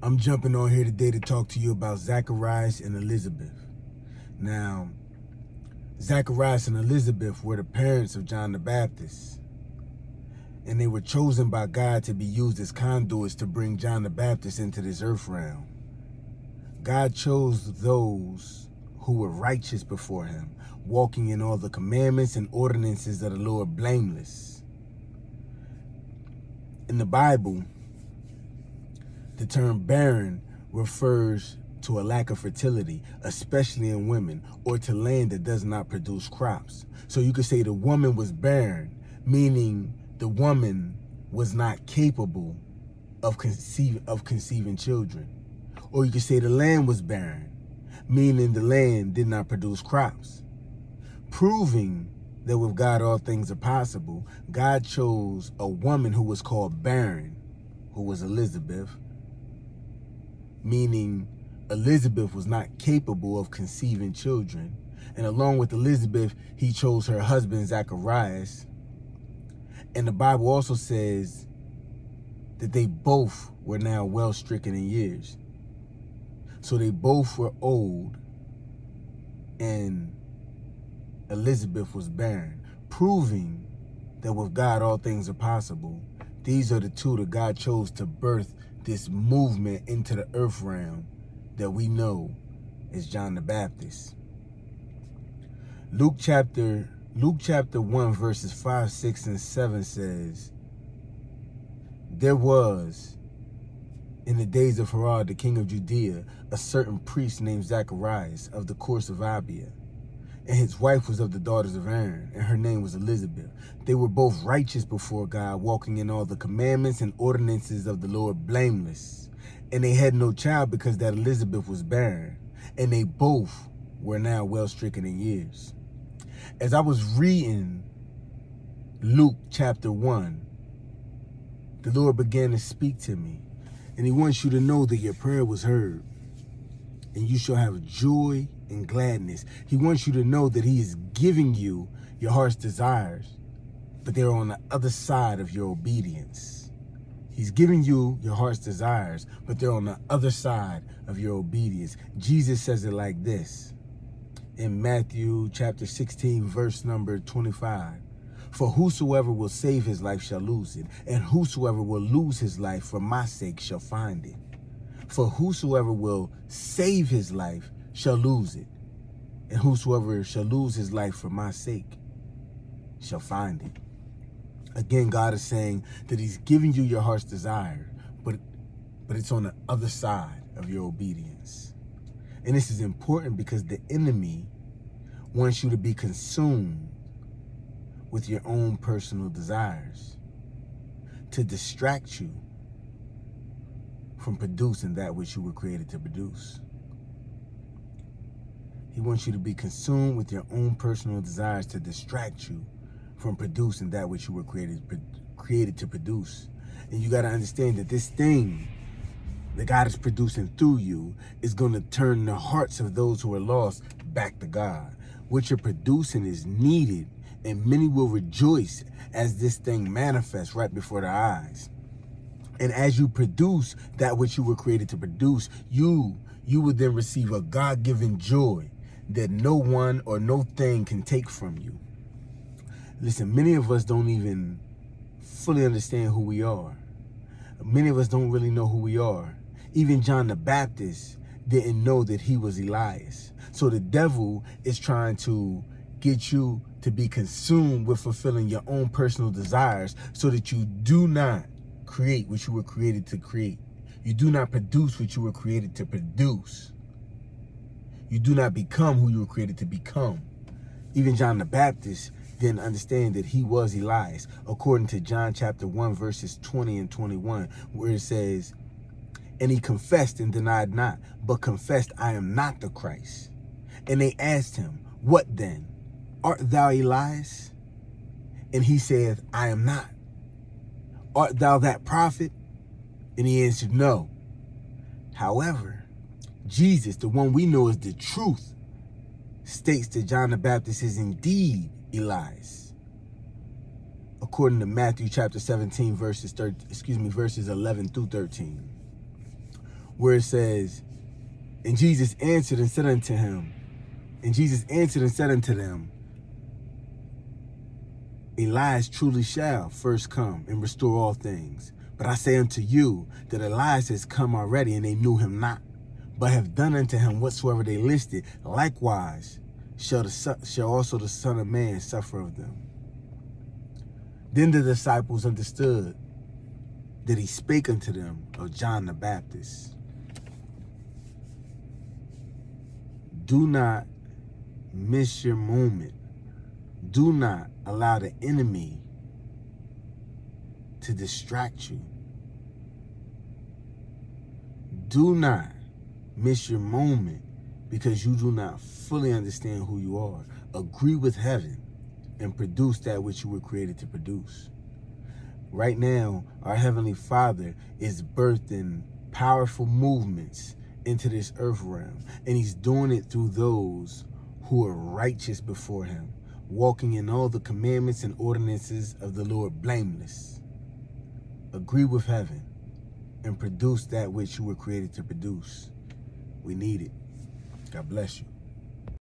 I'm jumping on here today to talk to you about Zacharias and Elizabeth. Now, Zacharias and Elizabeth were the parents of John the Baptist, and they were chosen by God to be used as conduits to bring John the Baptist into this earth realm. God chose those who were righteous before him, walking in all the commandments and ordinances of the Lord blameless. In the Bible, the term barren refers to a lack of fertility, especially in women, or to land that does not produce crops. So you could say the woman was barren, meaning the woman was not capable of conceiving children. Or you could say the land was barren, meaning the land did not produce crops. Proving that with God all things are possible, God chose a woman who was called barren, who was Elizabeth, meaning Elizabeth was not capable of conceiving children. And along with Elizabeth, he chose her husband, Zacharias. And the Bible also says that they both were now well stricken in years. So they both were old, and Elizabeth was barren, proving that with God all things are possible. These are the two that God chose to birth this movement into the earth realm that we know as John the Baptist. Luke chapter 1 verses 5, 6, and 7 says, there was in the days of Herod, the king of Judea, a certain priest named Zacharias of the course of Abia. And his wife was of the daughters of Aaron, and her name was Elizabeth. They were both righteous before God, walking in all the commandments and ordinances of the Lord blameless. And they had no child because that Elizabeth was barren, and they both were now well stricken in years. As I was reading Luke chapter 1, the Lord began to speak to me, and he wants you to know that your prayer was heard, and you shall have joy and gladness. He wants you to know that he is giving you your heart's desires, but they're on the other side of your obedience. He's giving you your heart's desires, but they're on the other side of your obedience. Jesus says it like this in Matthew chapter 16, verse number 25. For whosoever will save his life shall lose it, and whosoever will lose his life for my sake shall find it. For whosoever will save his life shall lose it, and whosoever shall lose his life for my sake shall find it. Again, God is saying that he's giving you your heart's desire, but it's on the other side of your obedience. And this is important because the enemy wants you to be consumed with your own personal desires, to distract you from producing that which you were created to produce. He wants you to be consumed with your own personal desires to distract you from producing that which you were created to produce. And you got to understand that this thing that God is producing through you is going to turn the hearts of those who are lost back to God. What you're producing is needed, and many will rejoice as this thing manifests right before their eyes. And as you produce that which you were created to produce, you will then receive a God-given joy that no one or no thing can take from you. Listen, many of us don't even fully understand who we are. Many of us don't really know who we are. Even John the Baptist didn't know that he was Elias. So the devil is trying to get you to be consumed with fulfilling your own personal desires so that you do not create what you were created to create. You do not produce what you were created to produce. You do not become who you were created to become. Even John the Baptist didn't understand that he was Elias, according to John chapter 1, verses 20 and 21, where it says, and he confessed and denied not, but confessed, I am not the Christ. And they asked him, what then? Art thou Elias? And he said, I am not. Art thou that prophet? And he answered, no. However, Jesus, the one we know as the truth, states that John the Baptist is indeed Elias, according to Matthew chapter 17, verses 11 through 13. where it says, and Jesus answered and said unto him, and Jesus answered and said unto them, Elias truly shall first come and restore all things. But I say unto you that Elias has come already, and they knew him not, but have done unto him whatsoever they listed. Likewise shall also the Son of Man suffer of them. Then the disciples understood that he spake unto them of John the Baptist. Do not miss your moment. Do not allow the enemy to distract you. Do not miss your moment because you do not fully understand who you are. Agree with heaven and produce that which you were created to produce. Right now, our Heavenly Father is birthing powerful movements into this earth realm, and he's doing it through those who are righteous before him, walking in all the commandments and ordinances of the Lord blameless. Agree with heaven and produce that which you were created to produce. We need it. God bless you.